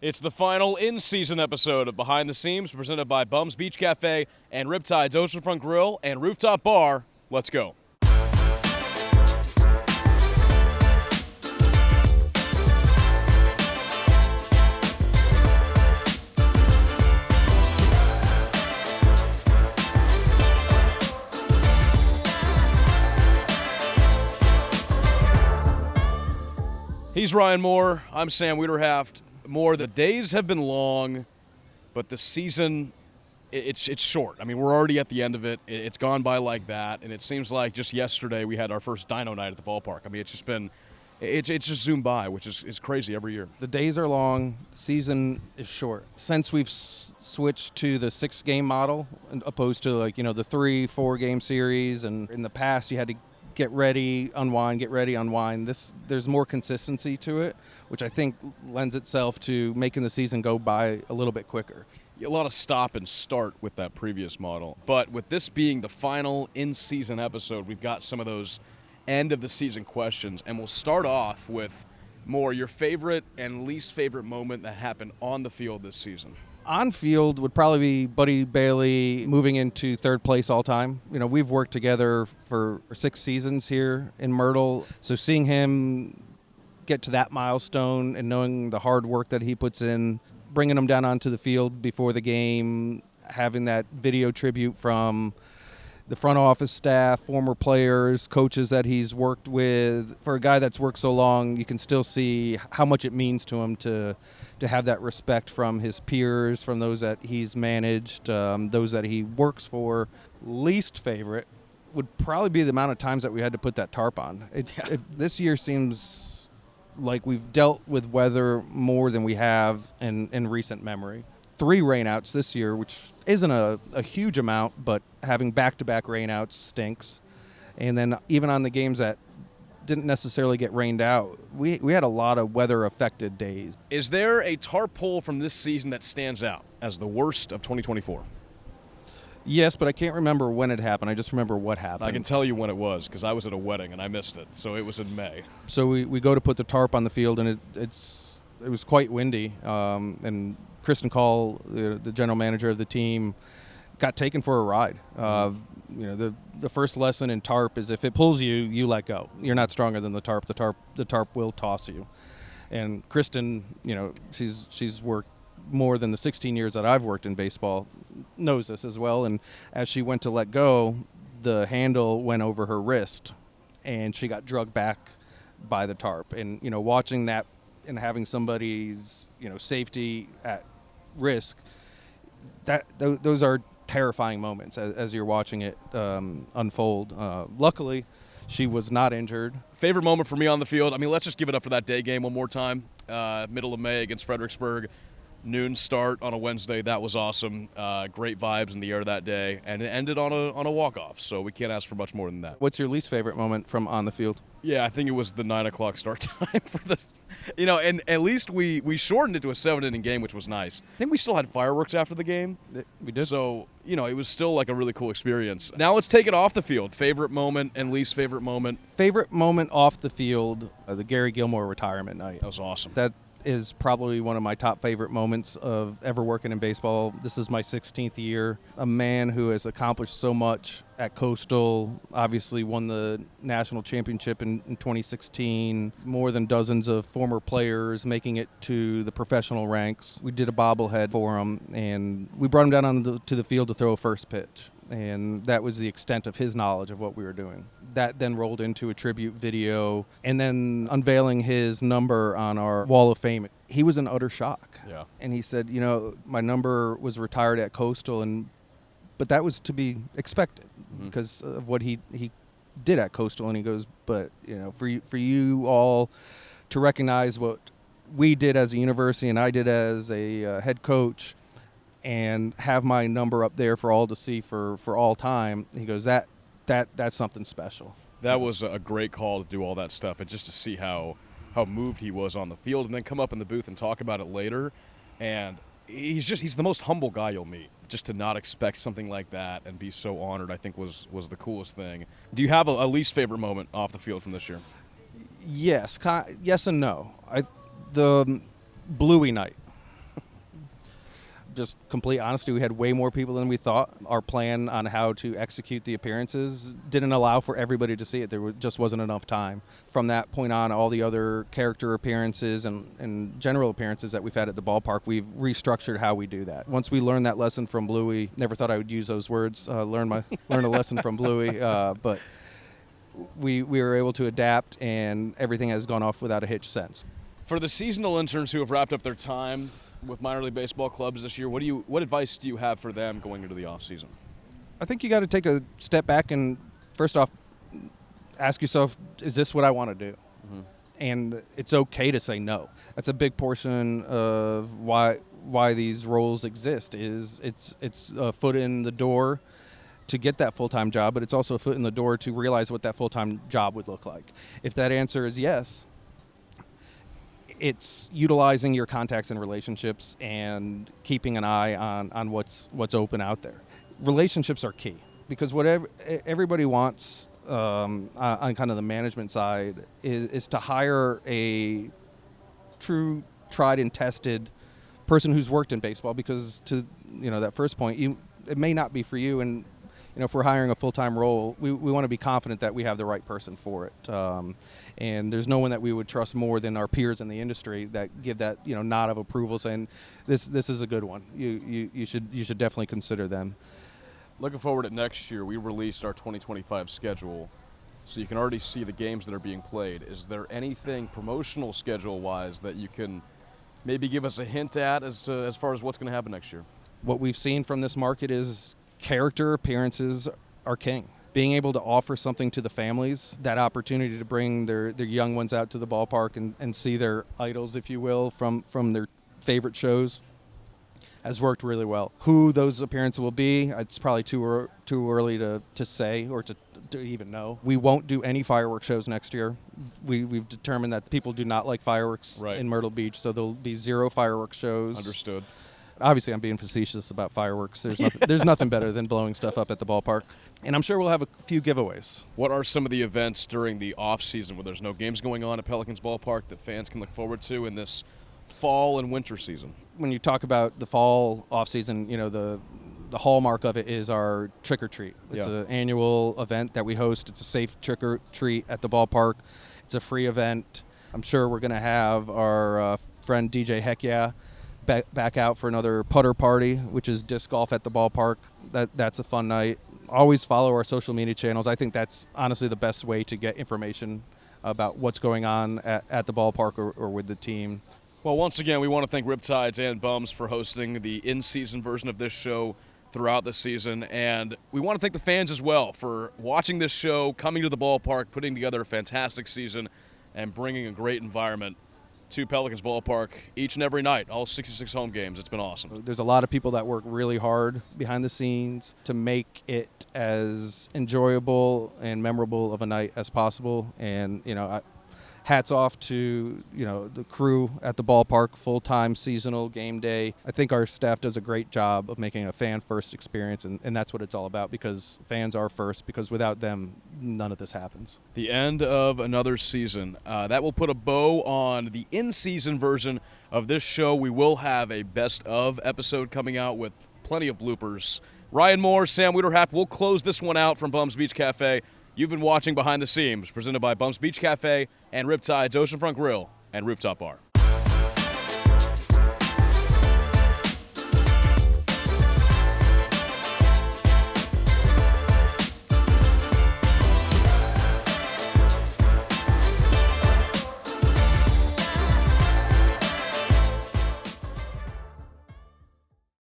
It's the final in-season episode of Behind the Seams, presented by Bummz Beach Cafe and RipTydz Oceanfront Grill and Rooftop Bar. Let's go. He's Ryan Moore. I'm Sam Wiederhaft. Moore, the days have been long, but the season, it's short. I mean, we're already at the end of it. It's gone by like that, and it seems like just yesterday we had our first Dino night at the ballpark. I mean, it's just been, it's just zoomed by, which is crazy every year. The days are long, season is short. Since we've switched to the 6-game model, opposed to the 3-4 game series, and in the past you had to get ready, unwind, get ready, unwind. There's more consistency to it, which I think lends itself to making the season go by a little bit quicker. A lot of stop and start with that previous model. But with this being the final in-season episode, we've got some of those end-of-the-season questions. And we'll start off with more your favorite and least favorite moment that happened on the field this season. On field would probably be Buddy Bailey moving into third place all time. We've worked together for 6 seasons here in Myrtle. So seeing him get to that milestone and knowing the hard work that he puts in, bringing him down onto the field before the game, having that video tribute from the front office staff, former players, coaches that he's worked with. For a guy that's worked so long, you can still see how much it means to him to have that respect from his peers, from those that he's managed, those that he works for. Least favorite would probably be the amount of times that we had to put that tarp on. This year seems like we've dealt with weather more than we have in recent memory. 3 rainouts this year, which isn't a huge amount, but having back-to-back rainouts stinks. And then even on the games that didn't necessarily get rained out, we had a lot of weather-affected days. Is there a tarp pull from this season that stands out as the worst of 2024? Yes, but I can't remember when it happened. I just remember what happened. I can tell you when it was because I was at a wedding and I missed it. So it was in May. So we go to put the tarp on the field, and it was quite windy. And Kristen Call, the general manager of the team, got taken for a ride. The first lesson in tarp is if it pulls you, you let go. You're not stronger than the tarp. The tarp will toss you. And Kristen, she's worked more than the 16 years that I've worked in baseball, knows this as well. And as she went to let go, the handle went over her wrist, and she got drugged back by the tarp. And watching that and having somebody's safety at risk, those are terrifying moments as you're watching it unfold. Luckily, she was not injured. Favorite moment for me on the field, I mean, let's just give it up for that day game one more time. Middle of May against Fredericksburg. Noon start on a Wednesday. That was awesome. Great vibes in the air that day. And it ended on a walk-off, so we can't ask for much more than that. What's your least favorite moment from on the field? Yeah, I think it was the 9 o'clock start time for this. And at least we shortened it to a 7-inning game, which was nice. I think we still had fireworks after the game. We did. So, it was still like a really cool experience. Now let's take it off the field. Favorite moment and least favorite moment. Favorite moment off the field, the Gary Gilmore retirement night. That was awesome. That is probably one of my top favorite moments of ever working in baseball. This is my 16th year. A man who has accomplished so much at Coastal, obviously won the national championship in 2016, more than dozens of former players making it to the professional ranks. We did a bobblehead for him, and we brought him down to the field to throw a first pitch. And that was the extent of his knowledge of what we were doing. That then rolled into a tribute video, and then unveiling his number on our Wall of Fame. He was in utter shock. Yeah. And he said, my number was retired at Coastal, but that was to be expected because of what he did at Coastal. And he goes, but for you all to recognize what we did as a university and I did as a head coach, and have my number up there for all to see for all time. He goes, that's something special. That was a great call to do all that stuff, and just to see how moved he was on the field, and then come up in the booth and talk about it later. And he's the most humble guy you'll meet. Just to not expect something like that and be so honored, I think was the coolest thing. Do you have a least favorite moment off the field from this year? Yes and no. The Bluey night. just complete honesty, we had way more people than we thought. Our plan on how to execute the appearances didn't allow for everybody to see it. Just wasn't enough time. From that point on, all the other character appearances and general appearances that we've had at the ballpark, we've restructured how we do that. Once we learned that lesson from Bluey, never thought I would use those words, learn a lesson from Bluey, but we were able to adapt, and everything has gone off without a hitch since. For the seasonal interns who have wrapped up their time with minor league baseball clubs this year, what advice do you have for them going into the off season? I think you got to take a step back and first off ask yourself, is this what I want to do? Mm-hmm. And it's okay to say no. That's a big portion of why these roles exist. Is it's a foot in the door to get that full-time job, but it's also a foot in the door to realize what that full-time job would look like. If that answer is yes, it's utilizing your contacts and relationships and keeping an eye on what's open out there. Relationships are key, because whatever everybody wants on kind of the management side is to hire a true, tried and tested person who's worked in baseball, because to that first point, it may not be for you. And if we're hiring a full-time role, we want to be confident that we have the right person for it. And there's no one that we would trust more than our peers in the industry that give that nod of approval, saying this is a good one. You should definitely consider them. Looking forward to next year, we released our 2025 schedule, so you can already see the games that are being played. Is there anything promotional schedule-wise that you can maybe give us a hint at as far as what's going to happen next year? What we've seen from this market is character appearances are king. Being able to offer something to the families, that opportunity to bring their young ones out to the ballpark and see their idols, if you will, from their favorite shows, has worked really well. Who those appearances will be, it's probably too early to say or to even know. We won't do any fireworks shows next year. We've determined that people do not like fireworks in Myrtle Beach, so there'll be 0 fireworks shows. Understood. Obviously, I'm being facetious about fireworks. There's nothing better than blowing stuff up at the ballpark. And I'm sure we'll have a few giveaways. What are some of the events during the off-season where there's no games going on at Pelicans ballpark that fans can look forward to in this fall and winter season? When you talk about the fall off-season, the hallmark of it is our trick-or-treat. It's an annual event that we host. It's a safe trick-or-treat at the ballpark. It's a free event. I'm sure we're going to have our friend DJ Heck Yeah back out for another putter party, which is disc golf at the ballpark. That's a fun night. Always follow our social media channels. I think that's honestly the best way to get information about what's going on at the ballpark or with the team. Well, once again, we want to thank RipTydz and Bummz for hosting the in-season version of this show throughout the season. And we want to thank the fans as well for watching this show, coming to the ballpark, putting together a fantastic season, and bringing a great environment to Pelicans ballpark each and every night, all 66 home games. It's been awesome. There's a lot of people that work really hard behind the scenes to make it as enjoyable and memorable of a night as possible. And, hats off to, the crew at the ballpark, full-time, seasonal, game day. I think our staff does a great job of making a fan-first experience, and that's what it's all about, because fans are first, because without them, none of this happens. The end of another season. That will put a bow on the in-season version of this show. We will have a best-of episode coming out with plenty of bloopers. Ryan Moore, Sam Wiederhaft, we'll close this one out from Bummz Beach Cafe. You've been watching Behind the Scenes, presented by Bummz Beach Cafe and RipTydz Oceanfront Grill and Rooftop Bar.